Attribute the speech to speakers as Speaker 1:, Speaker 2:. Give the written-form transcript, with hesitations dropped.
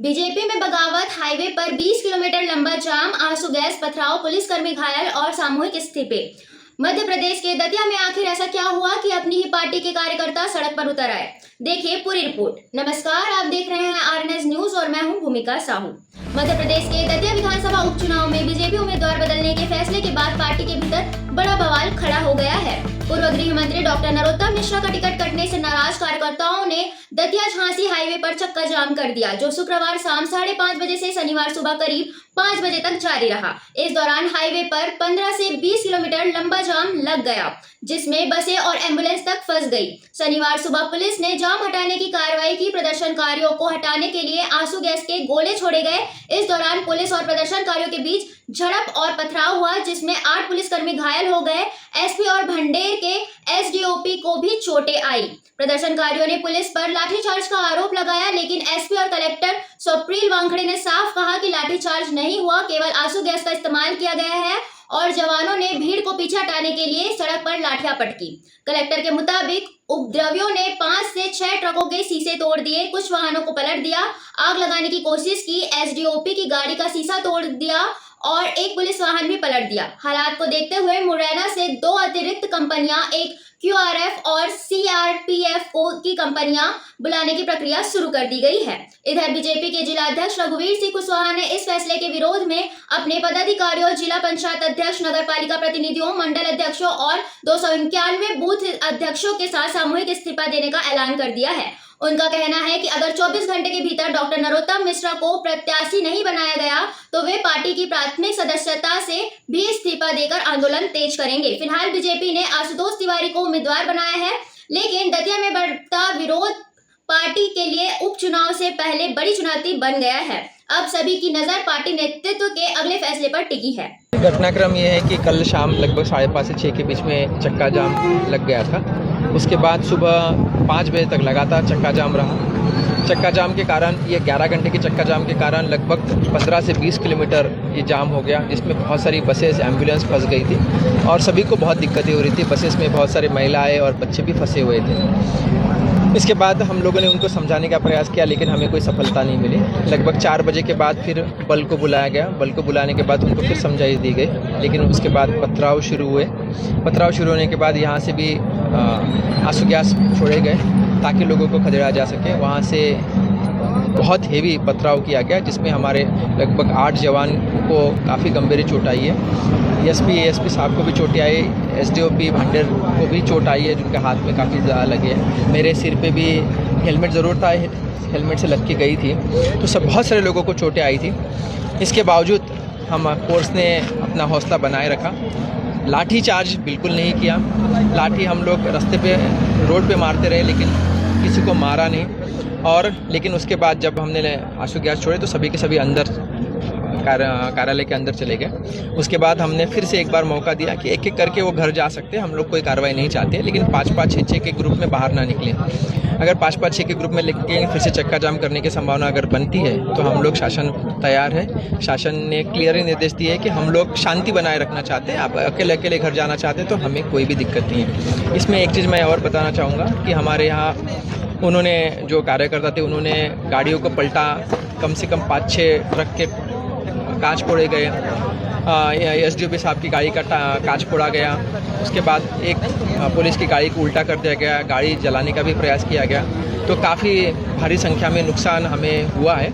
Speaker 1: BJP में बगावत, highway पर 20 किलोमीटर लंबा जाम, आंसू गैस पथराव, पुलिसकर्मी घायल और सामूहिक इस्तीफे। मध्य प्रदेश के दतिया में आखिर ऐसा क्या हुआ कि अपनी ही पार्टी के कार्यकर्ता सड़क पर उतर आए? देखिए पूरी रिपोर्ट। नमस्कार, आप देख रहे हैं आरएनएस न्यूज और मैं हूं भूमिका साहू। मध्य प्रदेश के दतिया विधानसभा उपचुनाव में बीजेपी उम्मीदवार बदलने के फैसले के बाद पार्टी के भीतर बड़ा बवाल खड़ा हो गया है। पूर्व गृह मंत्री डॉक्टर नरोत्तम मिश्रा का टिकट कटने से नाराज कार्यकर्ताओं ने दतिया झांसी हाईवे पर चक्का जाम कर दिया, जो शुक्रवार शाम 5:30 बजे से शनिवार सुबह करीब 5 बजे तक जारी रहा। इस दौरान हाईवे पर 15 से 20 किलोमीटर लंबा जाम लग गया, जिसमें बसें और एम्बुलेंस तक फंस गई। शनिवार सुबह पुलिस ने जाम हटाने की कार्रवाई की। प्रदर्शनकारियों को हटाने के लिए आंसू गैस के गोले छोड़े गए। इस दौरान पुलिस और प्रदर्शनकारियों के बीच झड़प और पथराव हुआ, जिसमें 8 पुलिसकर्मी घायल हो गए। एसपी और भंडेर के एसडीओपी को भी चोटें आई। प्रदर्शनकारियों ने पुलिस पर लाठीचार्ज का आरोप लगाया, लेकिन एसपी और कलेक्टर स्वप्निल वानखड़े ने साफ कहा कि लाठीचार्ज नहीं हुआ, केवल आंसू गैस का इस्तेमाल किया गया है और जवानों ने भीड़ को पीछे हटाने के लिए सड़क पर लाठियां पटकी। कलेक्टर के मुताबिक उपद्रवियों ने 5 से 6 ट्रकों के शीशे तोड़ दिए, कुछ वाहनों को पलट दिया, आग लगाने की कोशिश की। एसडीओपी की गाड़ी का शीशा तोड़ दिया और एक पुलिस वाहन भी पलट दिया। हालात को देखते हुए मुरैना से 2 अतिरिक्त कंपनियां, एक क्यूआरएफ और सीआरपीएफ की कंपनियां बुलाने की प्रक्रिया शुरू कर दी गई है। इधर बीजेपी के जिला अध्यक्ष रघुवीर सिंह कुशवाहा ने इस फैसले के विरोध में अपने पदाधिकारियों, जिला पंचायत अध्यक्ष, नगर पालिका प्रतिनिधियों, मंडल अध्यक्षों और 291 बूथ अध्यक्षों के साथ सामूहिक इस्तीफा देने का ऐलान कर दिया है। उनका कहना है कि अगर 24 घंटे के भीतर डॉक्टर नरोत्तम मिश्रा को प्रत्याशी नहीं बनाया गया तो वे पार्टी की प्राथमिक सदस्यता से भी इस्तीफा देकर आंदोलन तेज करेंगे। फिलहाल बीजेपी ने आशुतोष तिवारी को उम्मीदवार बनाया है, लेकिन दतिया में बढ़ता विरोध पार्टी के लिए उपचुनाव से पहले बड़ी चुनौती बन गया है। अब सभी की नजर पार्टी नेतृत्व के अगले फैसले पर टिकी है।
Speaker 2: घटनाक्रम ये है कि कल शाम लगभग 5:30 से 6 के बीच में चक्का जाम लग गया था। उसके बाद सुबह 5 बजे तक लगातार चक्का जाम रहा। चक्का जाम के कारण, ये 11 घंटे के चक्का जाम के कारण लगभग 15 से 20 किलोमीटर ये जाम हो गया, जिसमें बहुत सारी बसेस, एम्बुलेंस फंस गई थी और सभी को बहुत दिक्कतें हो रही थी। बसेस में बहुत सारे महिलाएं और बच्चे भी फंसे हुए थे। इसके बाद हम लोगों ने उनको समझाने का प्रयास किया, लेकिन हमें कोई सफलता नहीं मिली। लगभग 4 बजे के बाद फिर बल को बुलाया गया। बल को बुलाने के बाद उनको फिर समझाई दी गई, लेकिन उसके बाद पथराव शुरू हुए। पथराव शुरू होने के बाद यहाँ से भी आंसू गैस छोड़े गए ताकि लोगों को खदेड़ा जा सके। वहाँ से बहुत हेवी पथराव किया गया, जिसमें हमारे लगभग 8 जवान को काफ़ी गंभीर चोट आई है। एसपी एएसपी साहब को भी चोट आई, एसडीओपी भंडेर को भी चोट आई है, जिनके हाथ में काफ़ी ज़्यादा लगे हैं। मेरे सिर पे भी हेलमेट ज़रूर था, हेलमेट से लग के गई थी, तो सब बहुत सारे लोगों को चोटें आई थी। इसके बावजूद हम फोर्स ने अपना हौसला बनाए रखा, लाठी चार्ज बिल्कुल नहीं किया। लाठी हम लोग रास्ते पे, रोड पे मारते रहे, लेकिन किसी को मारा नहीं। और लेकिन उसके बाद जब हमने आंसू गैस छोड़े तो सभी के सभी अंदर कार्यालय के अंदर चले गए। उसके बाद हमने फिर से एक बार मौका दिया कि एक एक करके वो घर जा सकते हैं। हम लोग कोई कार्रवाई नहीं चाहते, लेकिन 5-5, 6-6 के ग्रुप में बाहर ना निकलें। अगर 5-5, 6 के ग्रुप में निकलेंगे, फिर से चक्का जाम करने की संभावना अगर बनती है तो हम लोग, शासन तैयार है। शासन ने क्लियर निर्देश दिए कि हम लोग शांति बनाए रखना चाहते हैं। आप अकेले अकेले घर जाना चाहते हैं तो हमें कोई भी दिक्कत नहीं है। इसमें एक चीज़ मैं और बताना चाहूँगा कि हमारे यहाँ उन्होंने, जो कार्यकर्ता थे, उन्होंने गाड़ियों को पलटा। कम से कम 5-6 ट्रक के कांच फोड़े गए। एसडीओपी साहब की गाड़ी का कांच फोड़ा गया। उसके बाद एक पुलिस की गाड़ी को उल्टा कर दिया गया, गाड़ी जलाने का भी प्रयास किया गया। तो काफ़ी भारी संख्या में नुकसान हमें हुआ है।